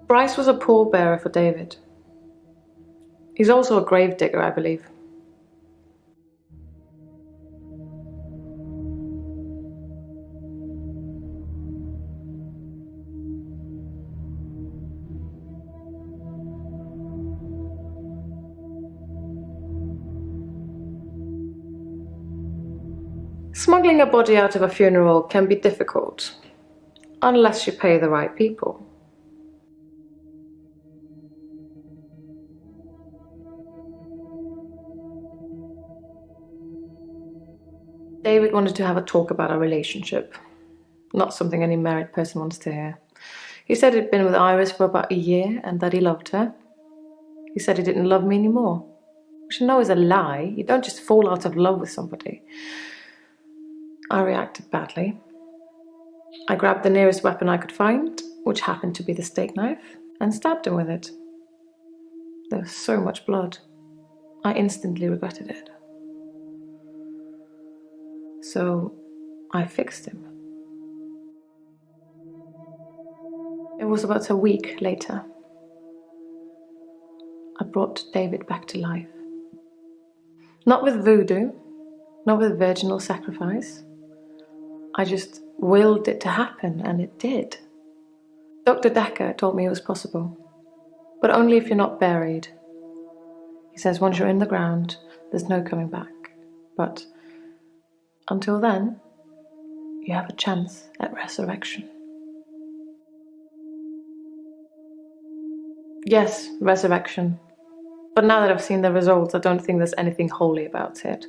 Bryce was a pallbearer for David. He's also a gravedigger, I believe. Smuggling a body out of a funeral can be difficult, unless you pay the right people. David wanted to have a talk about our relationship, not something any married person wants to hear. He said he'd been with Iris for about a year and that he loved her. He said he didn't love me anymore, which I know is a lie. You don't just fall out of love with somebody. I reacted badly. I grabbed the nearest weapon I could find, which happened to be the steak knife, and stabbed him with it. There was so much blood. I instantly regretted it. So I fixed him. It was about a week later. I brought David back to life. Not with voodoo, not with virginal sacrifice. I just willed it to happen, and it did. Dr. Decker told me it was possible, but only if you're not buried. He says once you're in the ground, there's no coming back. But until then, you have a chance at resurrection. Yes, resurrection. But now that I've seen the results, I don't think there's anything holy about it.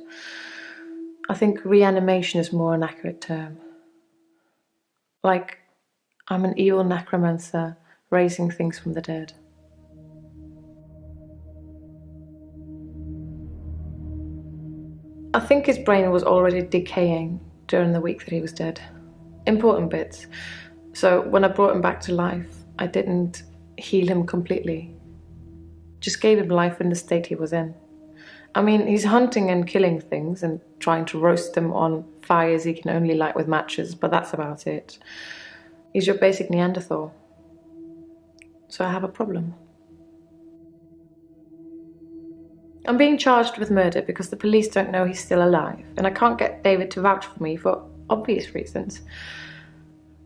I think reanimation is more an accurate term. Like, I'm an evil necromancer raising things from the dead. I think his brain was already decaying during the week that he was dead. Important bits. So when I brought him back to life, I didn't heal him completely. Just gave him life in the state he was in. I mean, he's hunting and killing things and trying to roast them on fires he can only light with matches, but that's about it. He's your basic Neanderthal. So I have a problem. I'm being charged with murder because the police don't know he's still alive, and I can't get David to vouch for me for obvious reasons.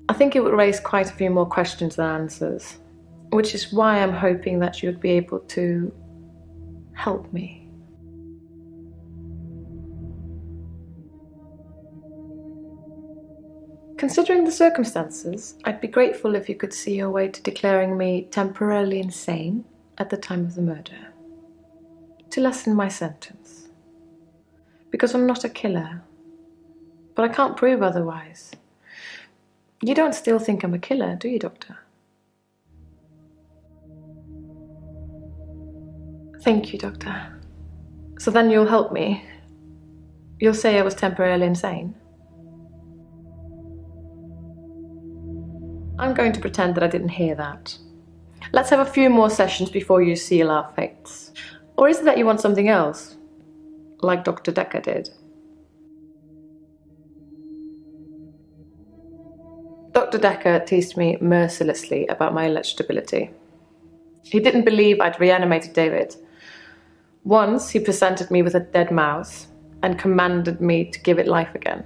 I think it would raise quite a few more questions than answers, which is why I'm hoping that you'd be able to help me. Considering the circumstances, I'd be grateful if you could see your way to declaring me temporarily insane at the time of the murder, to lessen my sentence. Because I'm not a killer, but I can't prove otherwise. You don't still think I'm a killer, do you, Doctor? Thank you, Doctor. So then you'll help me? You'll say I was temporarily insane? I'm going to pretend that I didn't hear that. Let's have a few more sessions before you seal our fates. Or is it that you want something else? Like Dr. Decker did? Dr. Decker teased me mercilessly about my alleged ability. He didn't believe I'd reanimated David. Once he presented me with a dead mouse and commanded me to give it life again.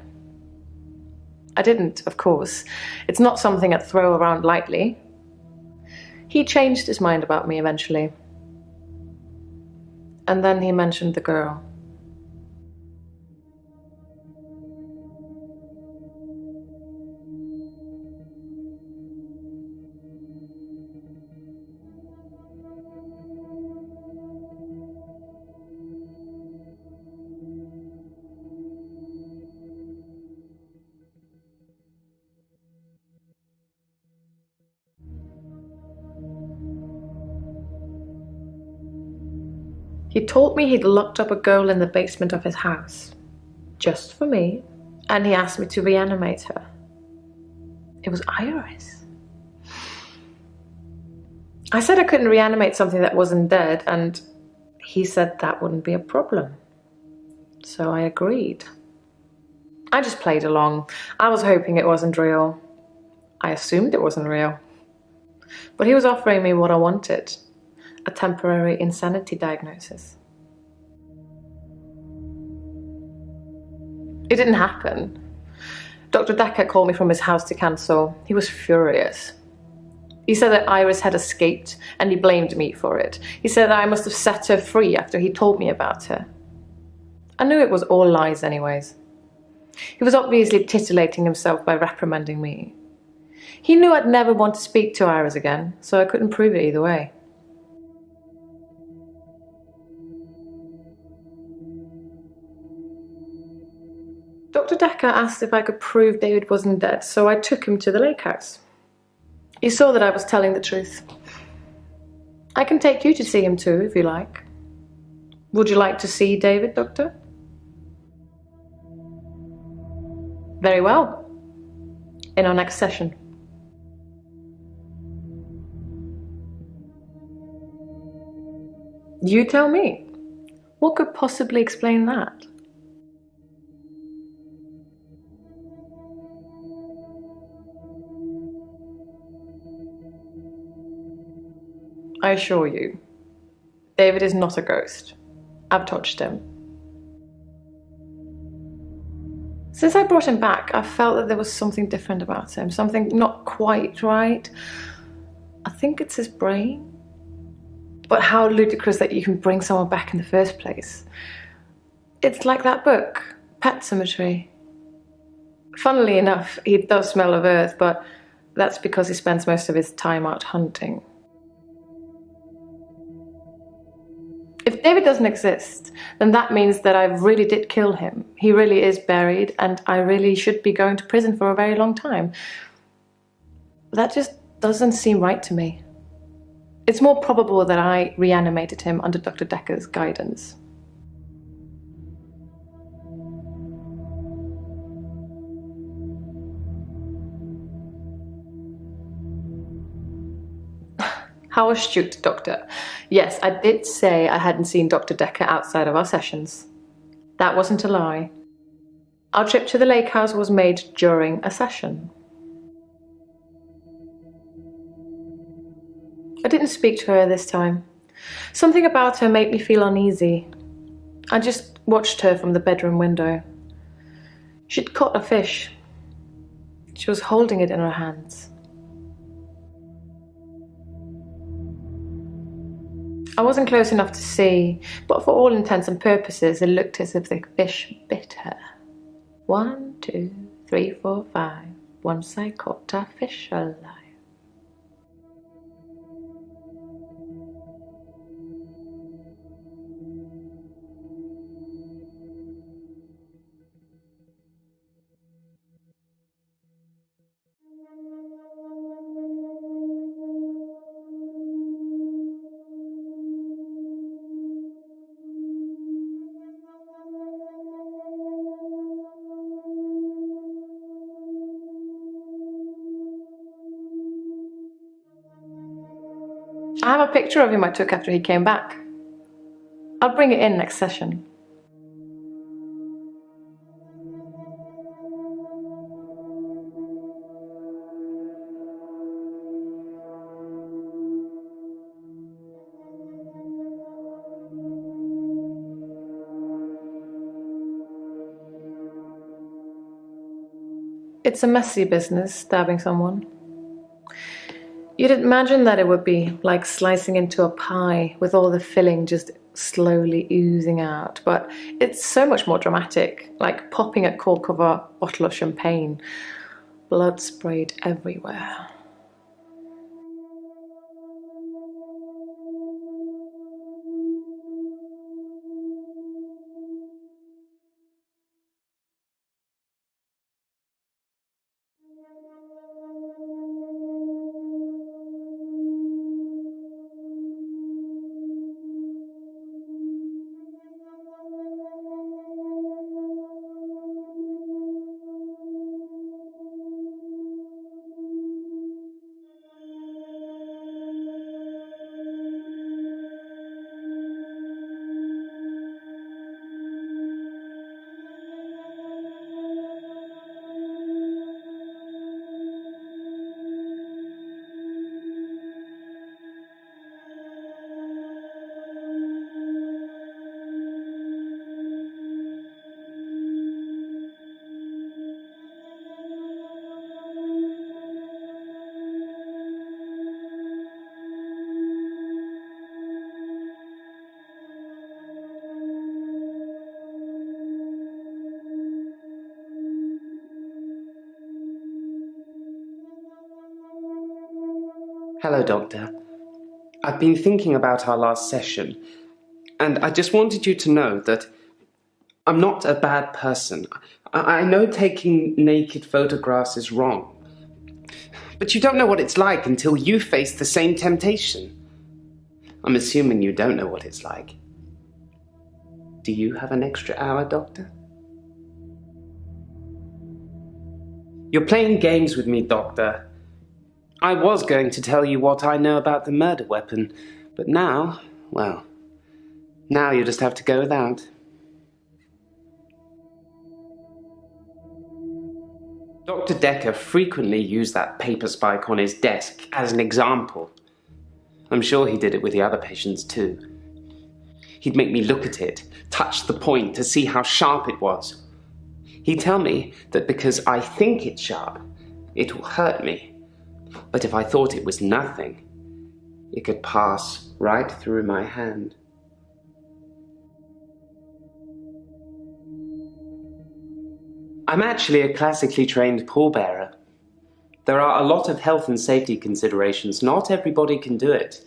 I didn't, of course. It's not something I'd throw around lightly. He changed his mind about me eventually. And then he mentioned the girl. He told me he'd locked up a girl in the basement of his house, just for me, and he asked me to reanimate her. It was Iris. I said I couldn't reanimate something that wasn't dead, and he said that wouldn't be a problem. So I agreed. I just played along. I was hoping it wasn't real. I assumed it wasn't real. But he was offering me what I wanted, a temporary insanity diagnosis. It didn't happen. Dr. Decker called me from his house to cancel. He was furious. He said that Iris had escaped and he blamed me for it. He said that I must have set her free after he told me about her. I knew it was all lies anyways. He was obviously titillating himself by reprimanding me. He knew I'd never want to speak to Iris again, so I couldn't prove it either way. Dr. Decker asked if I could prove David wasn't dead, so I took him to the lake house. He saw that I was telling the truth. I can take you to see him too, if you like. Would you like to see David, Doctor? Very well. In our next session. You tell me. What could possibly explain that? I assure you, David is not a ghost. I've touched him. Since I brought him back, I felt that there was something different about him, something not quite right. I think it's his brain. But how ludicrous that you can bring someone back in the first place. It's like that book, Pet Cemetery. Funnily enough, he does smell of earth, but that's because he spends most of his time out hunting. If David doesn't exist, then that means that I really did kill him. He really is buried, and I really should be going to prison for a very long time. That just doesn't seem right to me. It's more probable that I reanimated him under Dr. Decker's guidance. How astute, Doctor. Yes, I did say I hadn't seen Dr. Decker outside of our sessions. That wasn't a lie. Our trip to the lake house was made during a session. I didn't speak to her this time. Something about her made me feel uneasy. I just watched her from the bedroom window. She'd caught a fish. She was holding it in her hands. I wasn't close enough to see, but for all intents and purposes, it looked as if the fish bit her. 1, 2, 3, 4, 5. Once I caught a fish alive. I have a picture of him I took after he came back. I'll bring it in next session. It's a messy business, stabbing someone. You'd imagine that it would be like slicing into a pie with all the filling just slowly oozing out, but it's so much more dramatic, like popping a cork of a bottle of champagne. Blood sprayed everywhere. Hello, Doctor. I've been thinking about our last session, and I just wanted you to know that I'm not a bad person. I know taking naked photographs is wrong, but you don't know what it's like until you face the same temptation. I'm assuming you don't know what it's like. Do you have an extra hour, Doctor? You're playing games with me, Doctor. I was going to tell you what I know about the murder weapon, but now, well, now you just have to go without. Dr. Decker frequently used that paper spike on his desk as an example. I'm sure he did it with the other patients too. He'd make me look at it, touch the point to see how sharp it was. He'd tell me that because I think it's sharp, it will hurt me. But if I thought it was nothing, it could pass right through my hand. I'm actually a classically trained pallbearer. There are a lot of health and safety considerations. Not everybody can do it.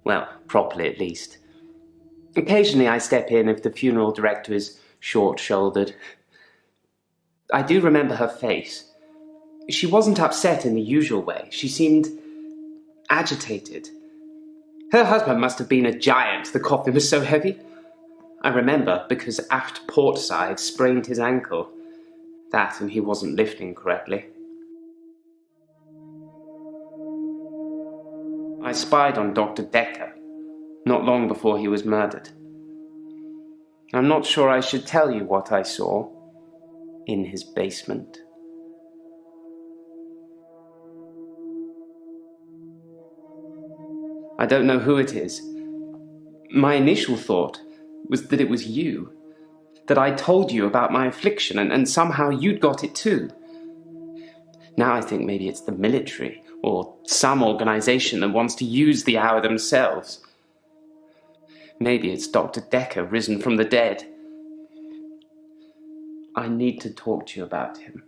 Well, properly at least. Occasionally I step in if the funeral director is short-shouldered. I do remember her face. She wasn't upset in the usual way. She seemed agitated. Her husband must have been a giant. The coffin was so heavy. I remember because aft port side sprained his ankle. That and he wasn't lifting correctly. I spied on Dr. Decker not long before he was murdered. I'm not sure I should tell you what I saw in his basement. I don't know who it is. My initial thought was that it was you, that I told you about my affliction and somehow you'd got it too. Now I think maybe it's the military or some organization that wants to use the hour themselves. Maybe it's Dr. Decker risen from the dead. I need to talk to you about him.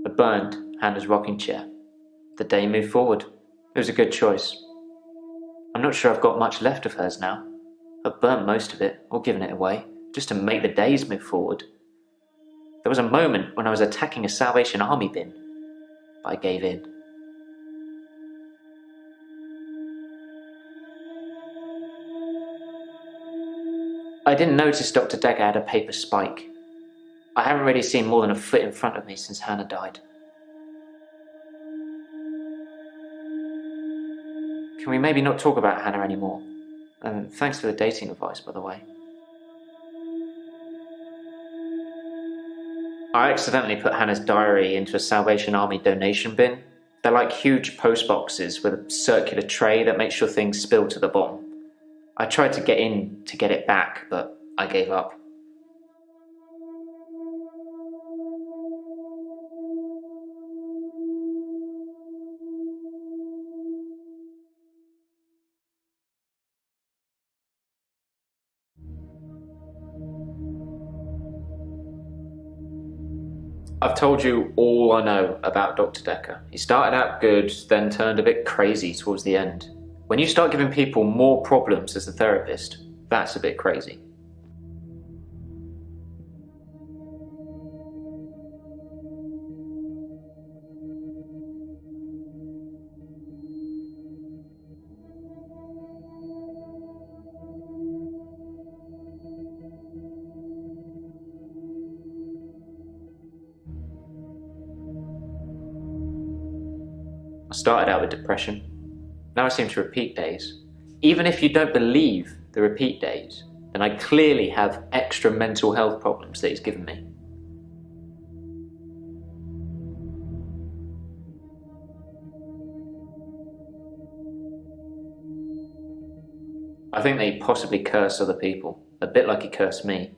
I burned Hannah's rocking chair. The day moved forward. It was a good choice. I'm not sure I've got much left of hers now. I've burnt most of it, or given it away, just to make the days move forward. There was a moment when I was attacking a Salvation Army bin, but I gave in. I didn't notice Dr. Decker had a paper spike. I haven't really seen more than a foot in front of me since Hannah died. Can we maybe not talk about Hannah anymore? And thanks for the dating advice, by the way. I accidentally put Hannah's diary into a Salvation Army donation bin. They're like huge post boxes with a circular tray that makes sure things spill to the bottom. I tried to get in to get it back, but I gave up. I've told you all I know about Dr. Decker. He started out good, then turned a bit crazy towards the end. When you start giving people more problems as a therapist, that's a bit crazy. I started out with depression. Now I seem to repeat days. Even if you don't believe the repeat days, then I clearly have extra mental health problems that he's given me. I think that he possibly cursed other people, a bit like he cursed me.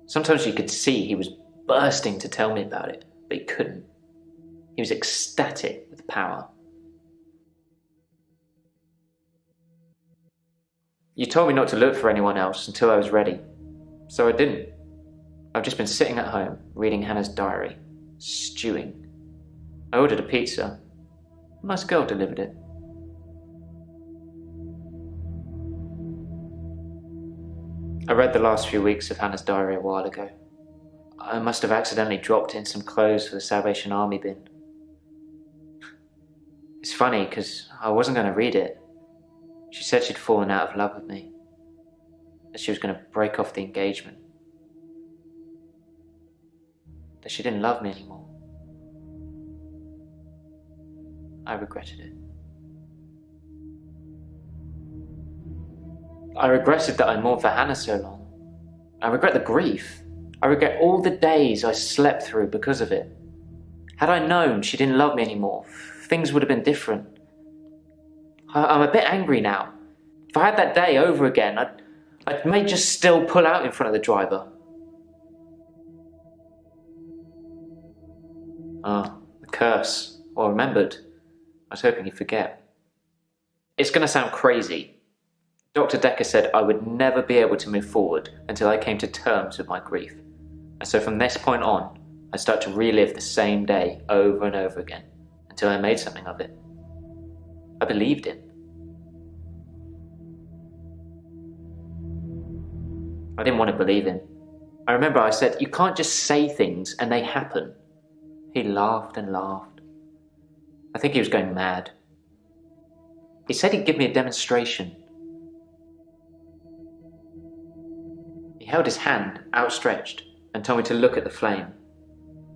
Sometimes you could see he was bursting to tell me about it, but he couldn't. He was ecstatic with power. You told me not to look for anyone else until I was ready, so I didn't. I've just been sitting at home, reading Hannah's diary, stewing. I ordered a pizza. A nice girl delivered it. I read the last few weeks of Hannah's diary a while ago. I must have accidentally dropped in some clothes for the Salvation Army bin. It's funny, because I wasn't going to read it. She said she'd fallen out of love with me, that she was going to break off the engagement, that she didn't love me anymore. I regretted it. I regretted that I mourned for Hannah so long. I regret the grief. I regret all the days I slept through because of it. Had I known she didn't love me anymore, things would have been different. I'm a bit angry now. If I had that day over again, I may just still pull out in front of the driver. The curse. Well remembered. I was hoping you'd forget. It's going to sound crazy. Dr. Decker said I would never be able to move forward until I came to terms with my grief. And so from this point on, I start to relive the same day over and over again until I made something of it. I believed him. I didn't want to believe him. I remember I said, "You can't just say things and they happen." He laughed and laughed. I think he was going mad. He said he'd give me a demonstration. He held his hand outstretched and told me to look at the flame.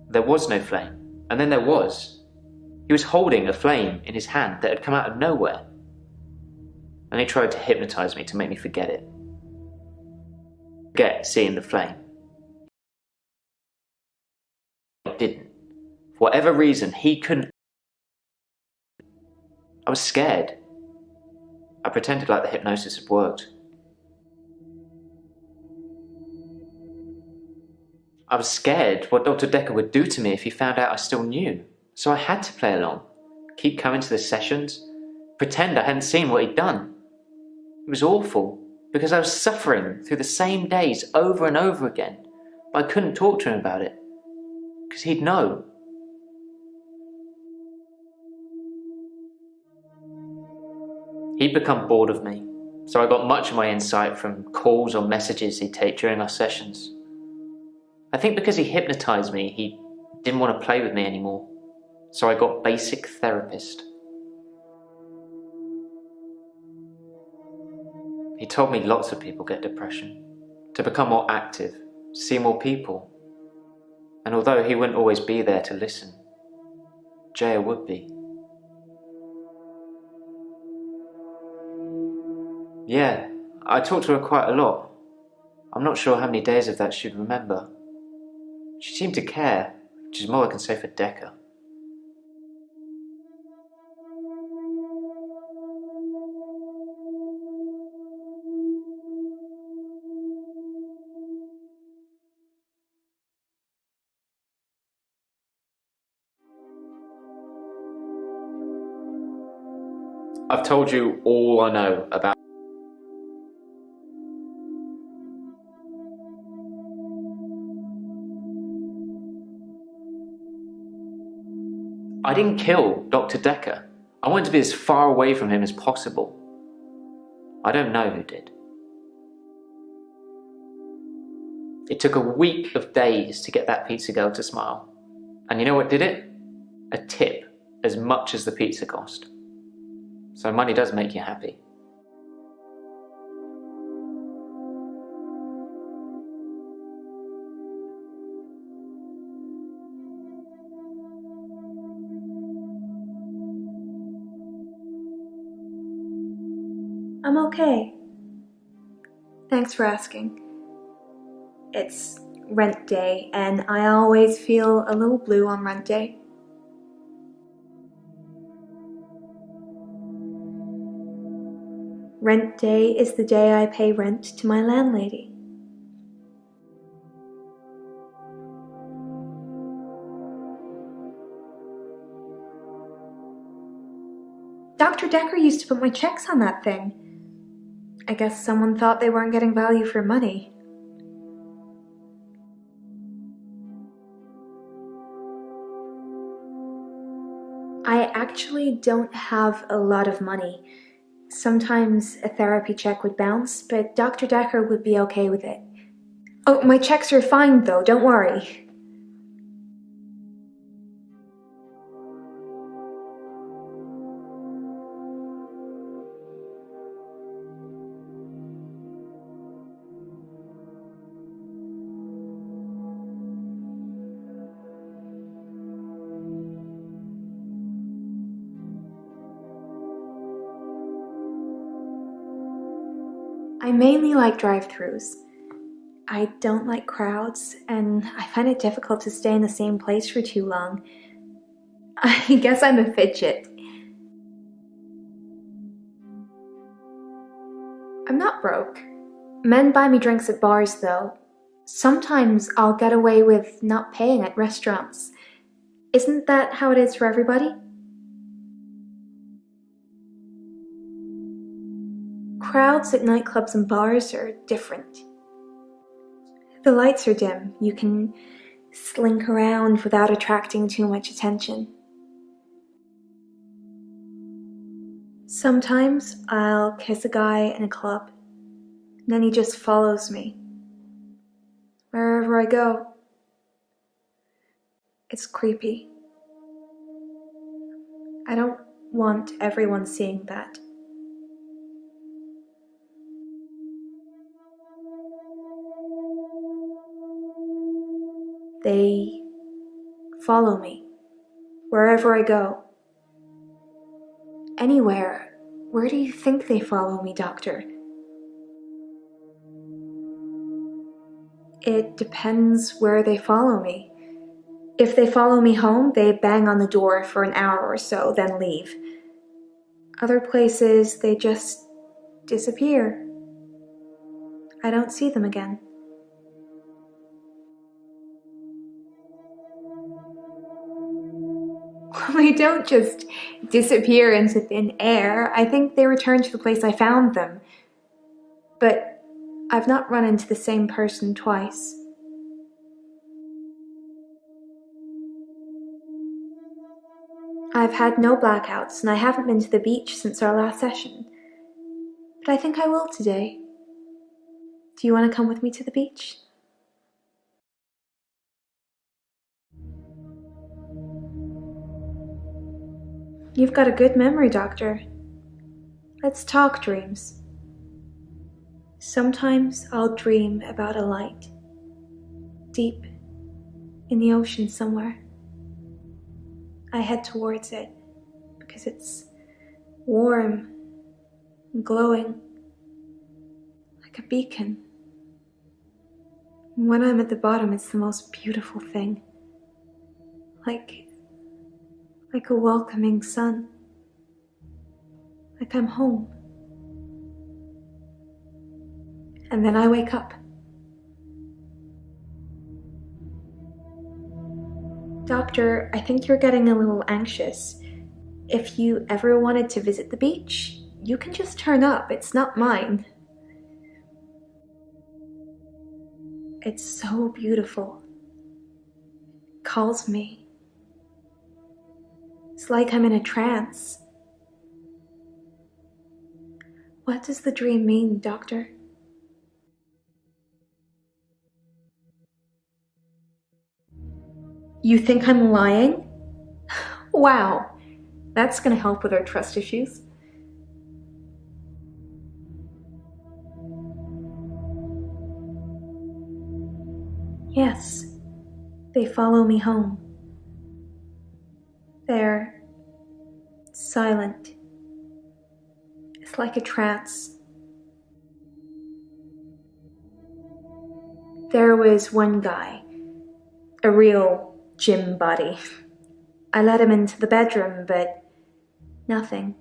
There was no flame, and then there was. He was holding a flame in his hand that had come out of nowhere. And he tried to hypnotize me to make me forget it. Forget seeing the flame. I didn't. For whatever reason, he couldn't. I was scared. I pretended like the hypnosis had worked. I was scared what Dr. Decker would do to me if he found out I still knew. So I had to play along, keep coming to the sessions, pretend I hadn't seen what he'd done. It was awful, because I was suffering through the same days over and over again, but I couldn't talk to him about it, because he'd know. He'd become bored of me, so I got much of my insight from calls or messages he'd take during our sessions. I think because he hypnotized me, he didn't want to play with me anymore, so I got basic therapist. He told me lots of people get depression, to become more active, see more people, and although he wouldn't always be there to listen, Jaya would be. Yeah, I talked to her quite a lot. I'm not sure how many days of that she'd remember. She seemed to care, which is more I can say for Decker. I've told you all I know about. I didn't kill Dr. Decker. I wanted to be as far away from him as possible. I don't know who did. It took a week of days to get that pizza girl to smile. And you know what did it? A tip, as much as the pizza cost. So money does make you happy. I'm okay. Thanks for asking. It's rent day, and I always feel a little blue on rent day. Rent day is the day I pay rent to my landlady. Dr. Decker used to put my checks on that thing. I guess someone thought they weren't getting value for money. I actually don't have a lot of money. Sometimes a therapy check would bounce, but Dr. Decker would be okay with it. Oh, my checks are fine though, don't worry. I mainly like drive-thrus. I don't like crowds, and I find it difficult to stay in the same place for too long. I guess I'm a fidget. I'm not broke. Men buy me drinks at bars, though. Sometimes I'll get away with not paying at restaurants. Isn't that how it is for everybody? Crowds at nightclubs and bars are different. The lights are dim. You can slink around without attracting too much attention. Sometimes I'll kiss a guy in a club, and then he just follows me wherever I go. It's creepy. I don't want everyone seeing that. They follow me wherever I go. Anywhere. Where do you think they follow me, Doctor? It depends where they follow me. If they follow me home, they bang on the door for an hour or so, then leave. Other places, they just disappear. I don't see them again. They don't just disappear into thin air. I think they return to the place I found them. But I've not run into the same person twice. I've had no blackouts, and I haven't been to the beach since our last session. But I think I will today. Do you want to come with me to the beach? You've got a good memory, Doctor. Let's talk dreams. Sometimes I'll dream about a light, deep in the ocean somewhere. I head towards it because it's warm and glowing, like a beacon. And when I'm at the bottom, it's the most beautiful thing. Like a welcoming sun. Like I'm home. And then I wake up. Doctor, I think you're getting a little anxious. If you ever wanted to visit the beach, you can just turn up. It's not mine. It's so beautiful. It calls me. It's like I'm in a trance. What does the dream mean, Doctor? You think I'm lying? Wow, that's gonna help with our trust issues. Yes, they follow me home. They're silent. It's like a trance. There was one guy, a real gym body. I let him into the bedroom, but nothing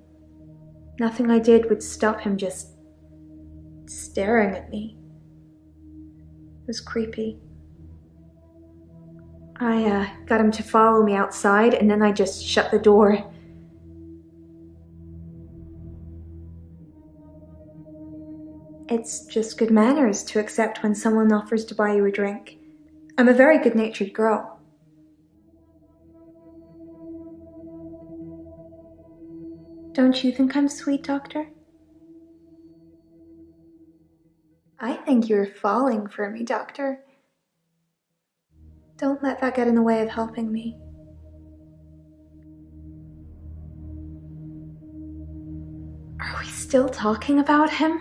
I did would stop him just staring at me. It was creepy. I got him to follow me outside, and then I just shut the door. It's just good manners to accept when someone offers to buy you a drink. I'm a very good-natured girl. Don't you think I'm sweet, Doctor? I think you're falling for me, Doctor. Don't let that get in the way of helping me. Are we still talking about him?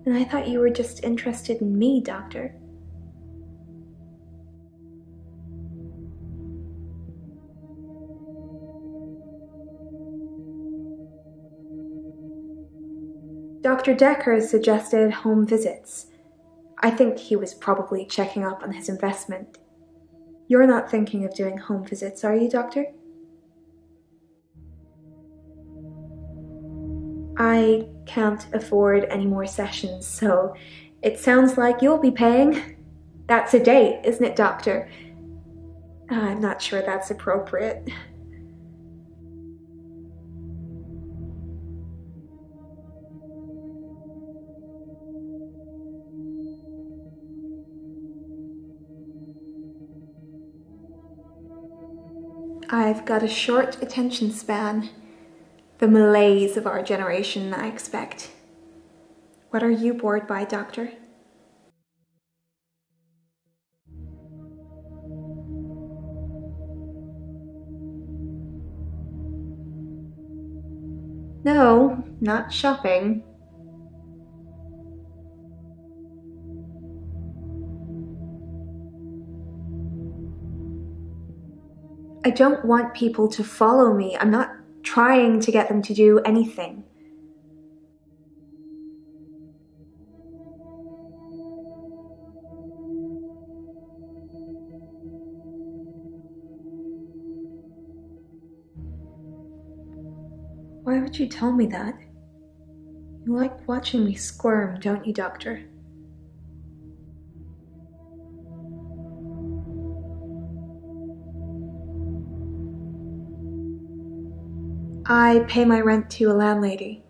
And I thought you were just interested in me, Doctor. Dr. Decker suggested home visits. I think he was probably checking up on his investment. You're not thinking of doing home visits, are you, Doctor? I can't afford any more sessions, so it sounds like you'll be paying. That's a date, isn't it, Doctor? I'm not sure that's appropriate. I've got a short attention span. The malaise of our generation, I expect. What are you bored by, Doctor? No, not shopping. I don't want people to follow me. I'm not trying to get them to do anything. Why would you tell me that? You like watching me squirm, don't you, Doctor? I pay my rent to a landlady.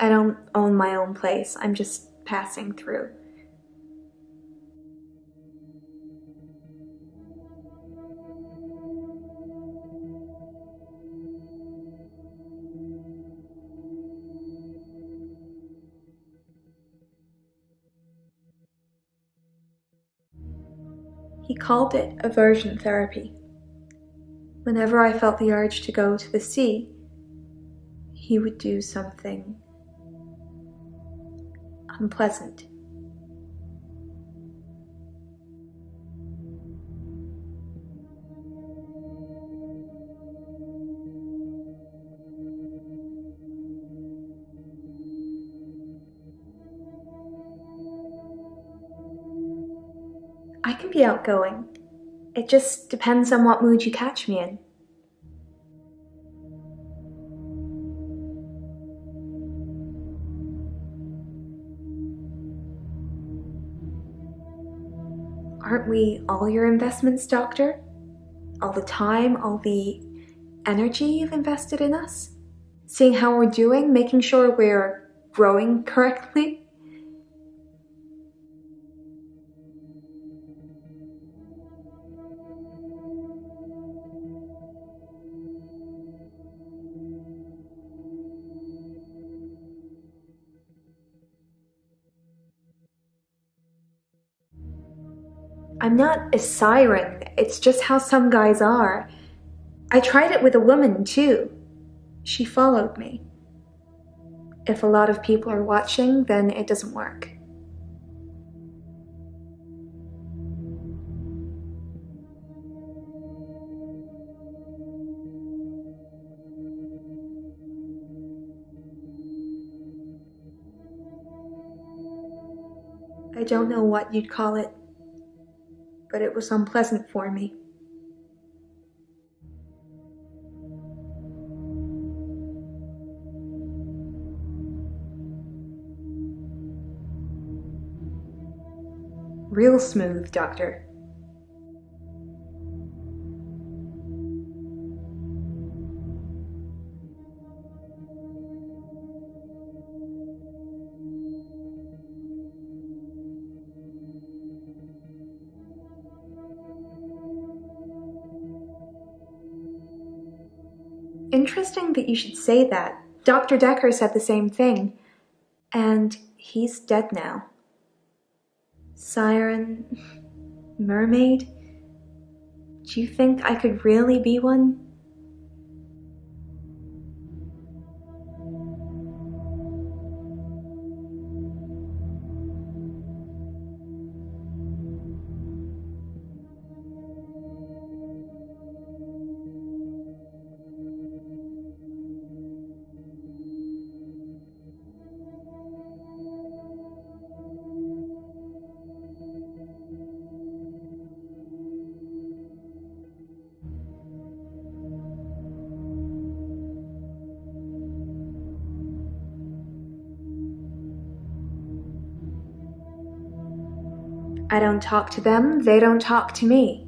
I don't own my own place. I'm just passing through. He called it aversion therapy. Whenever I felt the urge to go to the sea, he would do something unpleasant. I can be outgoing. It just depends on what mood you catch me in. Aren't we all your investments, Doctor? All the time, all the energy you've invested in us? Seeing how we're doing, making sure we're growing correctly? I'm not a siren, it's just how some guys are. I tried it with a woman, too. She followed me. If a lot of people are watching, then it doesn't work. I don't know what you'd call it, but it was unpleasant for me. Real smooth, Doctor. Interesting that you should say that. Dr. Decker said the same thing. And he's dead now. Siren, mermaid, do you think I could really be one? I don't talk to them, they don't talk to me.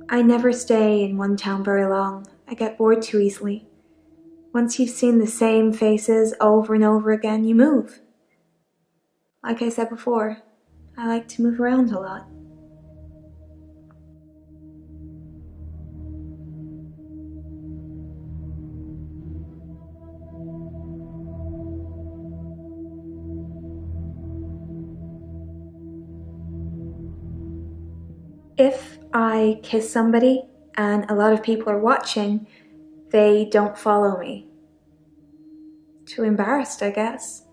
I never stay in one town very long. I get bored too easily. Once you've seen the same faces over and over again, you move. Like I said before, I like to move around a lot. If I kiss somebody and a lot of people are watching, they don't follow me. Too embarrassed, I guess.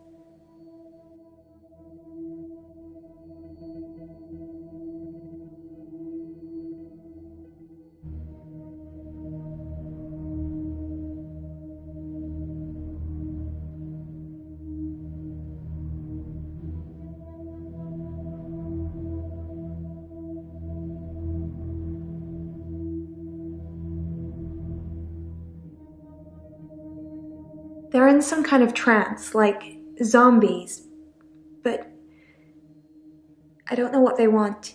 They're in some kind of trance, like zombies, but I don't know what they want.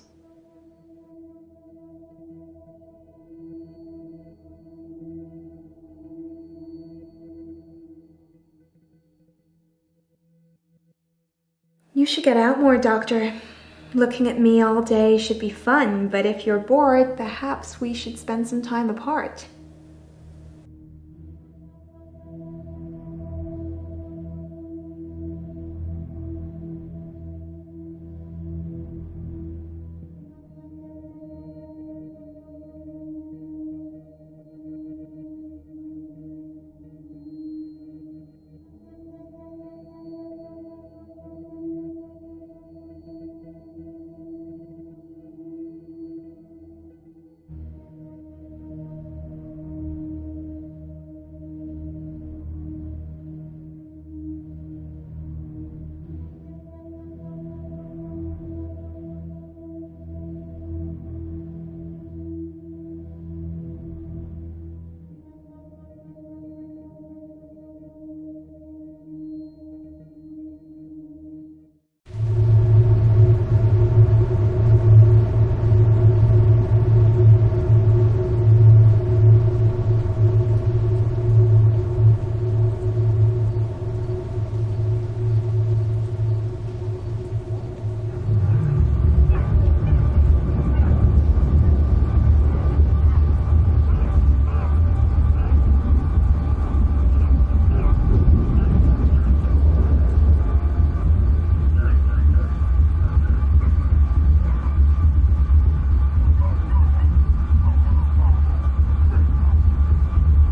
You should get out more, Doctor. Looking at me all day should be fun, but if you're bored, perhaps we should spend some time apart.